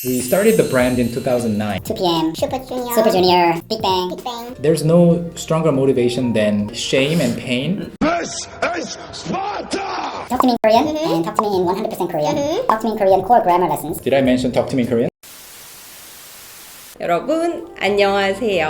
We started the brand in 2009. 2PM, Super Junior, Big Bang. There's no stronger motivation than shame and pain. This is Sparta! Talk to me in Korean and talk to me in 100% Korean. Talk to me in Korean core grammar lessons. Did I mention talk to me in Korean? 여러분 안녕하세요.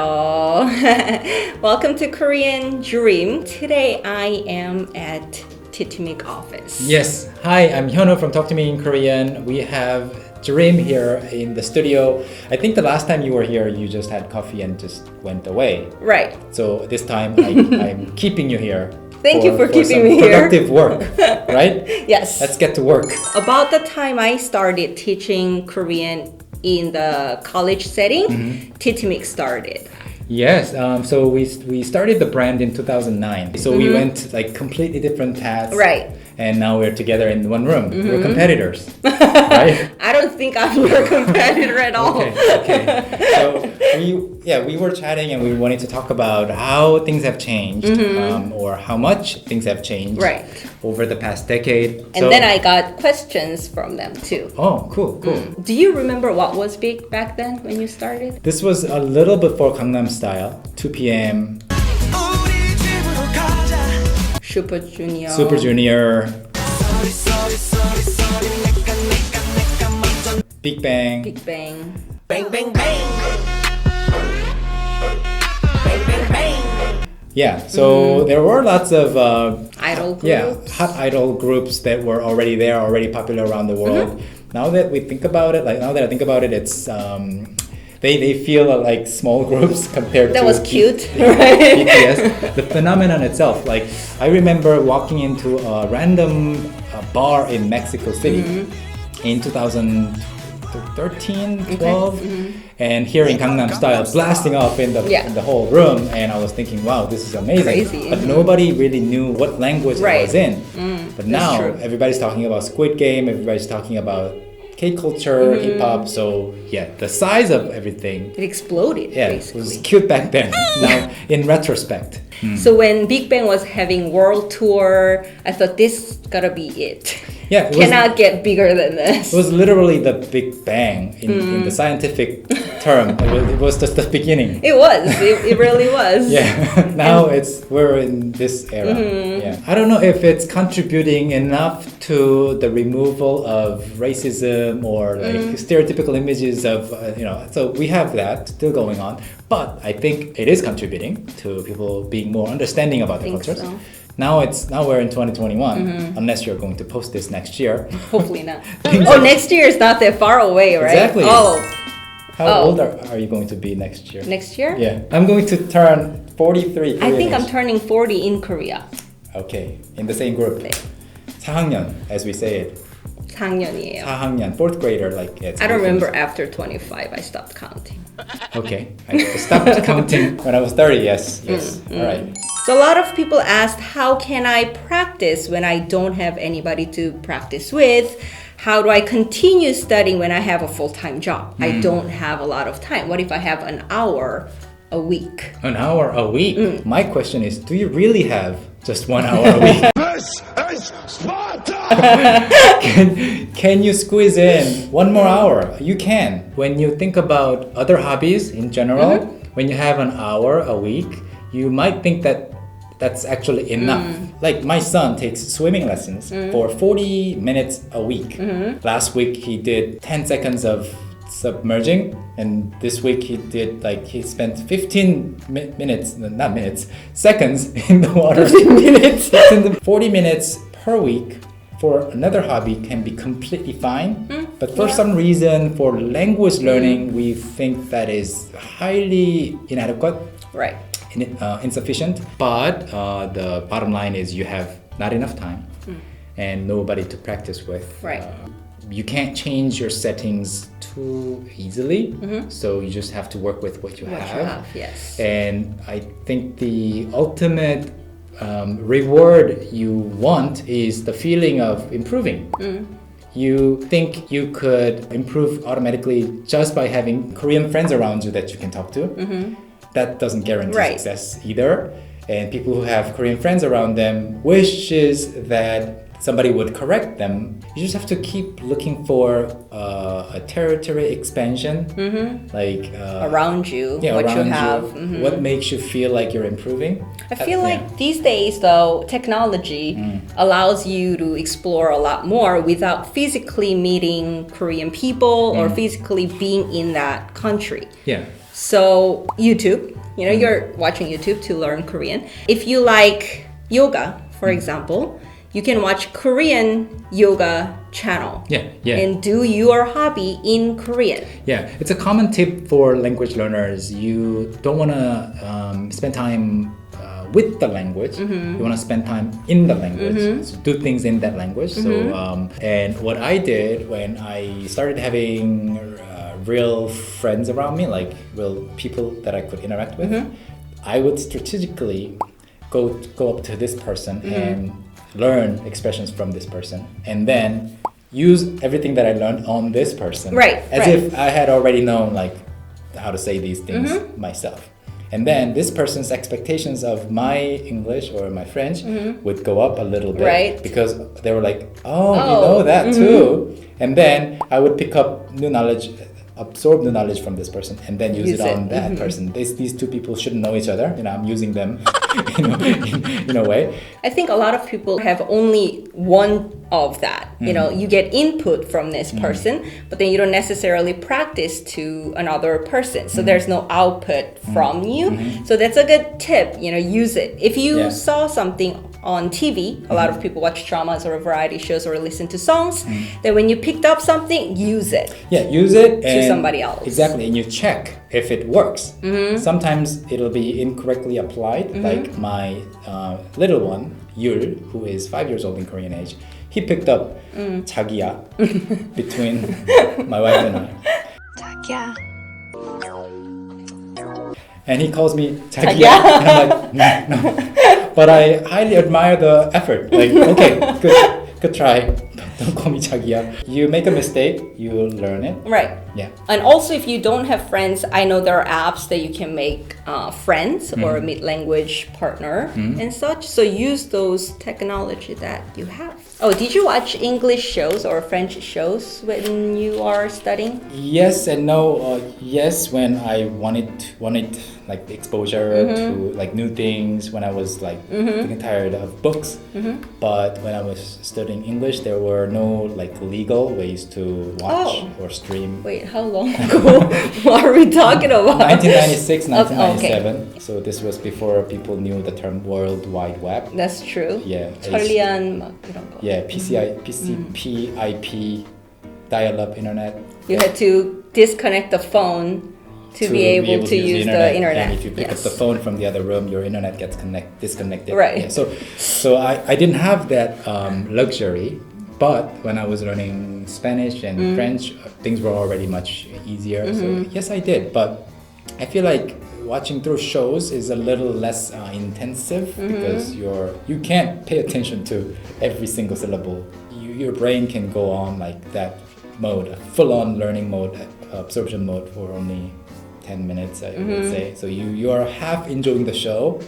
Welcome to Korean Dream. Today I am at Titimik office. Yes. Hi, I'm Hyunwoo from Talk to Me in Korean. We have Dream here in the studio. I think the last time you were here, you just had coffee and just went away. Right. So this time I'm keeping you here. Thank you for keeping some me here. Productive work, right? Yes. Let's get to work. About the time I started teaching Korean in the college setting, Titimik started. Yes, so we started the brand in 2009. So we went like completely different paths. Right. And now we're together in one room. We're competitors, right? I don't think I'm your competitor at all. Okay. So we were chatting and we wanted to talk about how things have changed, or how much things have changed Right. over the past decade. And then I got questions from them too. Oh, cool. Do you remember what was big back then when you started? This was a little before Gangnam Style, 2 p.m. Super Junior. Super Junior, Big Bang. Big Bang. Bang, bang, bang! Bang, bang, bang! Yeah, so there were lots of Idol groups. hot idol groups that were already there, already popular around the world. Now that I think about it, it's they feel like small groups compared That to was cute, BTS. The phenomenon itself, like I remember walking into a random bar in Mexico City in 2013, 12, and hearing Gangnam Style blasting off in the whole room, and I was thinking, wow, this is amazing. Crazy. But nobody really knew what language it was in. But now true. everybody's talking about Squid Game, everybody's talking about K-culture, hip-hop, so yeah, the size of everything, It exploded, yeah, it basically. was cute back then. Now, in retrospect. So when Big Bang was having world tour, I thought this gotta be it. Yeah, it was, Cannot get bigger than this. it was literally the Big Bang in the scientific term. It was just the beginning. It was. It really was. Yeah, now we're in this era. Yeah, I don't know if it's contributing enough to the removal of racism or like stereotypical images of So we have that still going on, but I think it is contributing to people being more understanding about the cultures. so. Now we're in 2021, unless you're going to post this next year. Hopefully not. Next year is not that far away, right? Exactly. How Oh. old are you going to be next year? Next year? Yeah, I'm going to turn 43. I think I'm Korean-ish. turning 40 in Korea. Okay, in the same group. 네. 4학년, as we say it. 4학년이에요. 4학년, fourth grader, like it's. I don't remember after 25, I stopped counting. Okay, I stopped counting when I was 30. Yes. All right. So a lot of people asked, how can I practice when I don't have anybody to practice with? How do I continue studying when I have a full-time job? I don't have a lot of time. What if I have an hour a week? An hour a week. My question is, do you really have just 1 hour a week? This is Sparta! Can you squeeze in one more hour? You can. When you think about other hobbies in general, when you have an hour a week, you might think that that's actually enough. Like my son takes swimming lessons for 40 minutes a week. Last week he did 10 seconds of submerging, and this week he spent 15 seconds in the water. 40 minutes per week for another hobby can be completely fine, but for some reason, for language learning, we think that is highly inadequate, Right. insufficient. But the bottom line is you have not enough time and nobody to practice with. Right. You can't change your settings too easily, so you just have to work with what you have. Yes. And I think the ultimate reward you want is the feeling of improving. You think you could improve automatically just by having Korean friends around you that you can talk to. That doesn't guarantee Right. success either. And people who have Korean friends around them wishes that somebody would correct them, you just have to keep looking for a territory expansion, like Around you, yeah, what around you have. what makes you feel like you're improving. I feel like yeah. these days, though, technology allows you to explore a lot more without physically meeting Korean people or physically being in that country. Yeah. So YouTube, you're watching YouTube to learn Korean. If you like yoga, for example, you can watch Korean yoga channel Yeah. and do your hobby in Korean. Yeah, it's a common tip for language learners. You don't want to spend time with the language. You want to spend time in the language. So do things in that language. So, and what I did when I started having real friends around me, like real people that I could interact with, I would strategically go up to this person and learn expressions from this person, and then use everything that I learned on this person, as if I had already known like how to say these things myself. And then this person's expectations of my English or my French would go up a little bit, because they were like, oh, you know that too. And then I would pick up new knowledge, absorb the knowledge from this person, and then use it on that person. These two people shouldn't know each other. I'm using them in a way. I think a lot of people have only one of that. You get input from this person, but then you don't necessarily practice to another person. So there's no output from you. So that's a good tip. Use it. If you saw something on TV, a lot of people watch dramas or variety shows or listen to songs, then when you picked up something, use it. Yeah, use it to somebody else. Exactly, and you check if it works. Sometimes it'll be incorrectly applied, like my little one, Yul, who is 5 years old in Korean age, he picked up 자기야 between my wife and I. 자기야. And he calls me 자기야. And I'm like, no. But I highly admire the effort. Like, okay, good try. Don't call me 자기야. You make a mistake, you learn it. Right. Yeah. And also, if you don't have friends, I know there are apps that you can make friends or meet language partner and such. So use those technology that you have. Oh, did you watch English shows or French shows when you are studying? Yes and no. Yes, when I wanted like the exposure to like new things, when I was like getting tired of books. But when I was studying English, there were no like legal ways to watch or stream. Wait, how long ago are we talking about? 1996, 1997. Okay. So this was before people knew the term World Wide Web. That's true. Yeah. 천리안 막 이런 거. Yeah, PCP, IP, dial-up internet. You had to disconnect the phone to be able to use the internet. And if you pick up the phone from the other room, your internet gets disconnected. Right. Yeah, so I didn't have that luxury, but when I was learning Spanish and French, things were already much easier. So yes, I did. But I feel like watching through shows is a little less intensive because you can't pay attention to every single syllable. Your brain can go on like that mode, a full-on learning mode, absorption mode for only 10 minutes, I would say. So you are half enjoying the show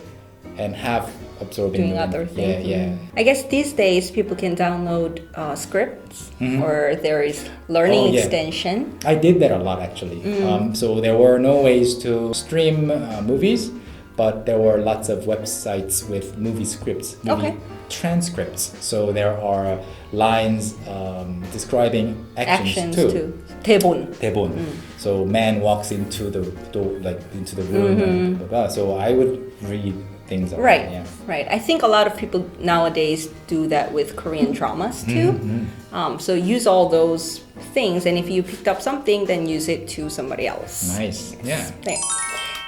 and half absorbing doing other things. Yeah. I guess these days people can download scripts or there is learning extension. I did that a lot actually. So there were no ways to stream movies, but there were lots of websites with movie scripts, movie transcripts. So there are lines describing actions too. 대본. So man walks into the door, like into the room. And blah, blah. So I would read things. Right. Yeah. Right. I think a lot of people nowadays do that with Korean dramas too. So use all those things, and if you picked up something, then use it to somebody else. Nice. Yeah. Right.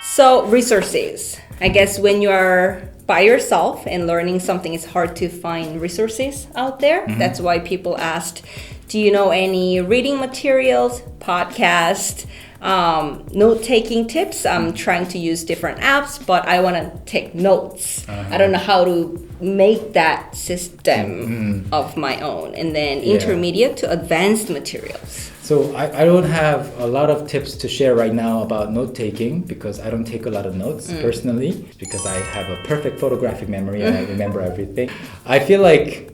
So resources. I guess when you are by yourself and learning something, it's hard to find resources out there. That's why people asked, do you know any reading materials, podcast, note-taking tips? I'm trying to use different apps, but I want to take notes. I don't know how to make that system of my own. And then intermediate to advanced materials. So I don't have a lot of tips to share right now about note-taking because I don't take a lot of notes personally because I have a perfect photographic memory and I remember everything. I feel like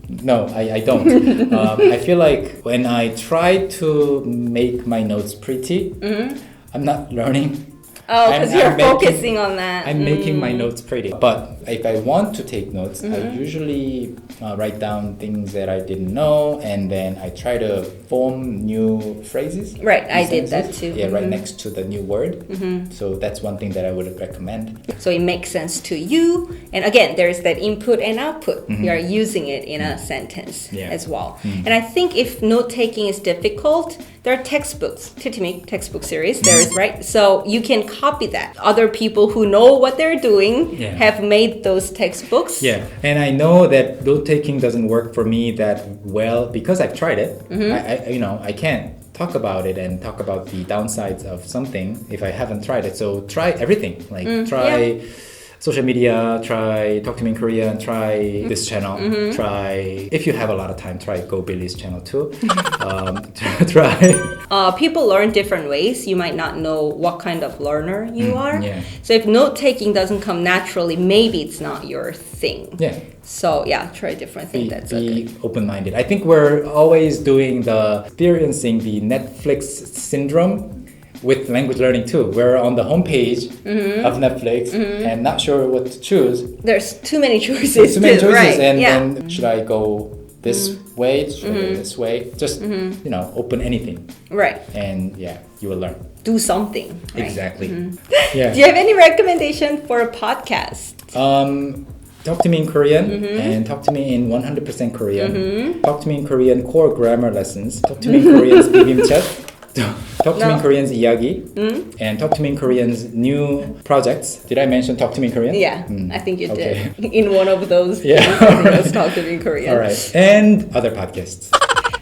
No, I don't. I feel like when I try to make my notes pretty, I'm not learning. Oh, because I'm you're making- focusing on that. I'm making my notes pretty. But if I want to take notes, I usually write down things that I didn't know, and then I try to form new phrases. Right, new I did that sentences. too. Yeah, right next to the new word. So that's one thing that I would recommend. So it makes sense to you. And again, there's that input and output. You are using it in a sentence Yeah. as well. And I think if note taking is difficult, there are textbooks, TTMIC textbook series, there is, right? So you can copy that. Other people who know what they're doing Yeah. have made those textbooks. Yeah, and I know that note taking doesn't work for me that well because I've tried it. I can't talk about it and talk about the downsides of something if I haven't tried it. So try everything. Like try social media, try Talk to Me in Korean, try this channel, try, if you have a lot of time, try Go Billy's channel too. Try. People learn different ways. You might not know what kind of learner you are. yeah. So if note taking doesn't come naturally, maybe it's not your thing. Yeah. So yeah, try a different thing. That's okay. Be open-minded. I think we're always experiencing the Netflix syndrome with language learning too. We're on the homepage of Netflix and not sure what to choose. There's too many choices. Too many choices, right? and yeah. then should I go this way? Should I go this way? Just open anything, Right. and yeah, you will learn. Do something. Right? Exactly. Do Yeah. you have any recommendation for a podcast? Talk to me in Korean and talk to me in 100% Korean. Talk to me in Korean core grammar lessons. Talk to me in Korean's 비빔 chat. Talk to me in Korean's 이야기. And talk to me in Korean's new projects. Did I mention talk to me in Korean? Yeah, I think you Okay. did. In one of those. Yeah. Let's talk to me in Korean. All right. And other podcasts.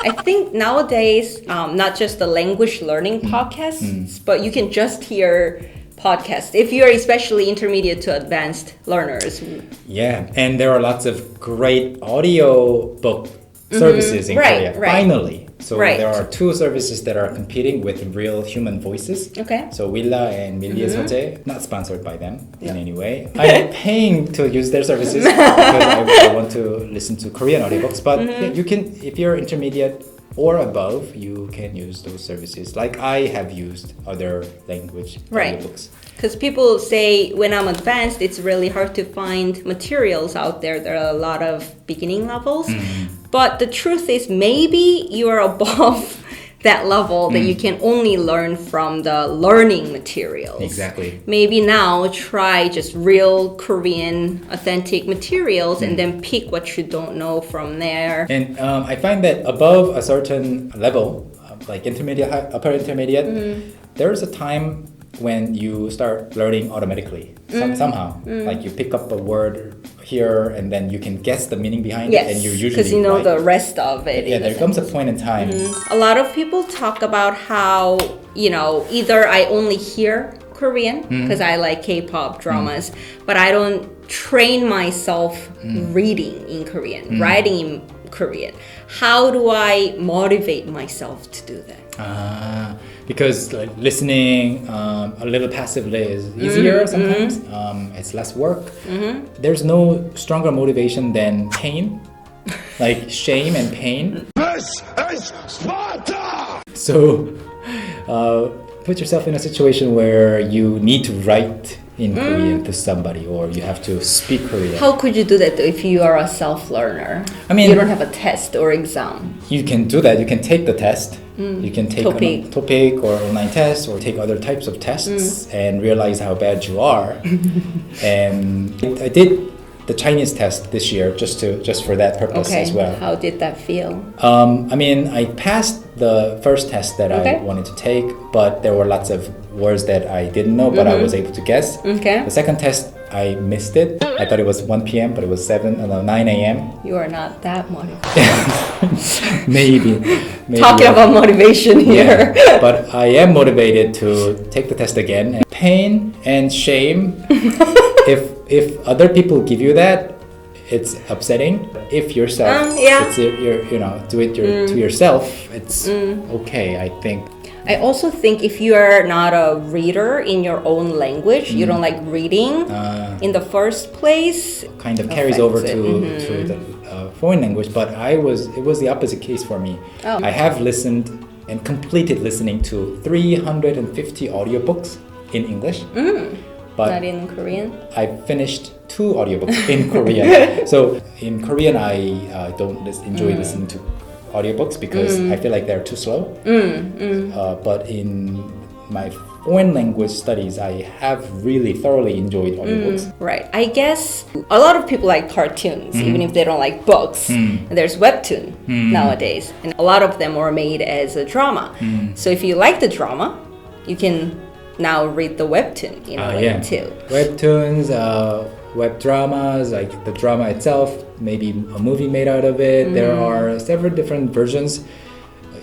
I think nowadays, not just the language learning podcasts, but you can just hear podcasts if you're especially intermediate to advanced learners. Yeah. And there are lots of great audio book services in Right, Korea. right. Finally. So Right. there are two services that are competing with real human voices. Okay. So Willa and Milli의 서재, not sponsored by them in any way. I'm paying to use their services because I want to listen to Korean audiobooks. But yeah, you can, if you're intermediate or above, you can use those services. Like I have used other language Right. audiobooks. Because people say when I'm advanced, it's really hard to find materials out there. There are a lot of beginning levels. But the truth is maybe you're above that level that you can only learn from the learning materials. Exactly. Maybe now try just real Korean authentic materials and then pick what you don't know from there. And I find that above a certain level, like intermediate, upper intermediate, there's a time when you start learning automatically somehow. Like you pick up a word here and then you can guess the meaning behind it, and you usually because you know right. the rest of it. Yeah, in a there comes a sense. point in time. A lot of people talk about how, either I only hear Korean because I like K-pop dramas, but I don't train myself reading in Korean, writing in Korean. How do I motivate myself to do that? Because like, listening a little passively is easier sometimes. It's less work. There's no stronger motivation than pain, like shame and pain. This is Sparta! So put yourself in a situation where you need to write in Korean to somebody, or you have to speak Korean. How could you do that if you are a self-learner? I mean- you don't have a test or exam. You can do that. You can take the test. You can take TOPIK. TOPIK or online tests, or take other types of tests and realize how bad you are. And I did the Chinese test this year just for that purpose Okay, as well. how did that feel? I mean, I passed the first test that Okay. I wanted to take, but there were lots of words that I didn't know, but I was able to guess. Okay. The second test, I missed it. I thought it was 1 p.m., but it was 9 a.m. You are not that motivated. Maybe. Talking about motivation here. Yeah, but I am motivated to take the test again. And pain and shame, if other people give you that, it's upsetting. If yourself, yeah. it's do it to yourself, it's okay, I think. I also think if you are not a reader in your own language, you don't like reading in the first place. Kind of carries over affects to it. the foreign language, but it was the opposite case for me. Oh. I have listened and completed listening to 350 audiobooks in English. But Not in Korean? I finished 2 audiobooks in Korean. So in Korean, I don't enjoy listening to audiobooks because I feel like they're too slow. But in my foreign language studies, I have really thoroughly enjoyed audiobooks. Right. I guess a lot of people like cartoons, even if they don't like books. And there's webtoon nowadays, and a lot of them are made as a drama. So if you like the drama, you can now read the webtoon in a way too. Webtoons, web dramas, like the drama itself, maybe a movie made out of it. There are several different versions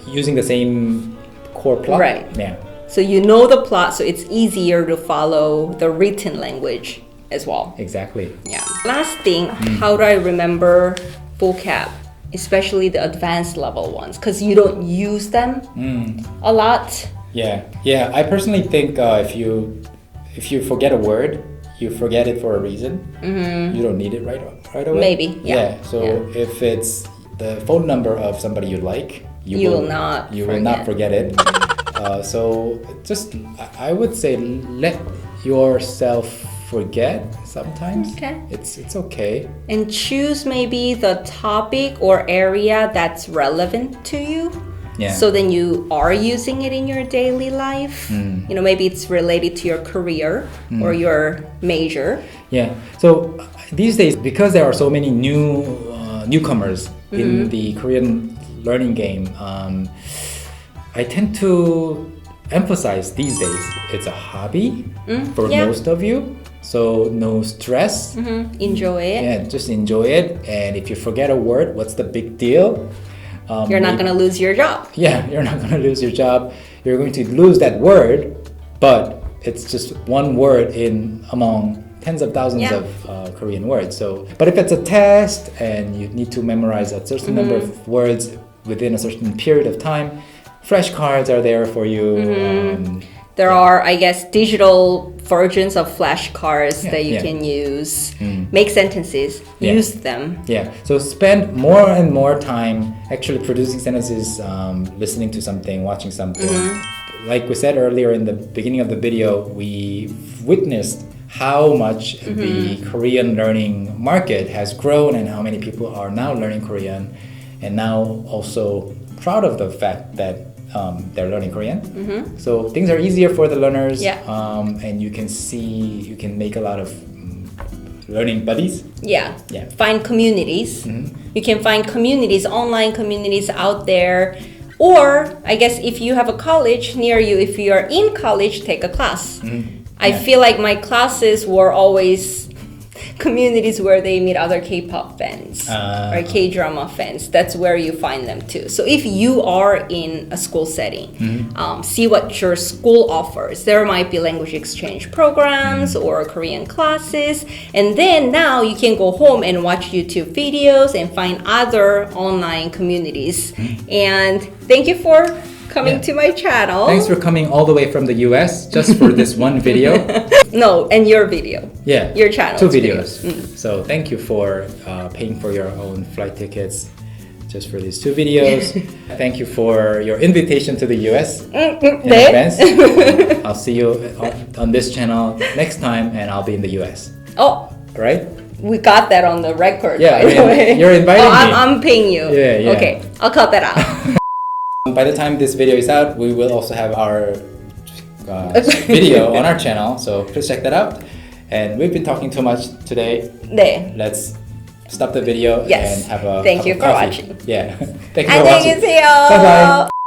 using the same core plot. Right. Yeah. So you know the plot, so it's easier to follow the written language as well. Exactly. Yeah. Last thing, how do I remember vocab? Especially the advanced level ones, because you don't use them a lot. Yeah. I personally think if you forget a word, you forget it for a reason. You don't need it right away. Maybe. Yeah. So if it's the phone number of somebody you like, you will not forget it. So just I would say let yourself forget sometimes. Okay. It's okay. And choose maybe the topic or area that's relevant to you. Yeah. So then you are using it in your daily life. You know, maybe it's related to your career or your major. Yeah. So these days, because there are so many newcomers in the Korean learning game, I tend to emphasize these days it's a hobby for most of you. So no stress. Enjoy it. Yeah, just enjoy it. And if you forget a word, what's the big deal? You're not going to lose your job. Yeah, you're not going to lose your job. You're going to lose that word, but it's just one word in among tens of thousands of Korean words. So, but if it's a test and you need to memorize a certain number of words within a certain period of time, flashcards are there for you. There are, I guess, digital versions of flashcards that you can use. Make sentences, use them. Yeah, so spend more and more time actually producing sentences, listening to something, watching something. Like we said earlier in the beginning of the video, we witnessed how much the Korean learning market has grown and how many people are now learning Korean and now also proud of the fact that they're learning Korean. So things are easier for the learners, and you can make a lot of learning buddies. Yeah. Find communities. You can find communities, online communities out there. Or I guess if you have a college near you, if you are in college, take a class. I feel like my classes were always communities where they meet other K-pop fans or K-drama fans. That's where you find them too. So if you are in a school setting, see what your school offers. There might be language exchange programs or Korean classes. And then now you can go home and watch YouTube videos and find other online communities. And thank you for coming to my channel. Thanks for coming all the way from the US just for this one video. No, and your video. Yeah. Your channel. 2 videos. So thank you for paying for your own flight tickets just for these 2 videos. Thank you for your invitation to the US in advance. I'll see you on this channel next time and I'll be in the US. Oh. Right? We got that on the record, yeah, by the way. You're inviting me. I'm paying you. Yeah. Okay, I'll cut that out. By the time this video is out, we will also have our video on our channel, so please check that out. And we've been talking too much today. 네. Let's stop the video and have a Thank cup you of for coffee. watching. Yeah. Thank you for watching. 안녕히 계세요. Bye bye.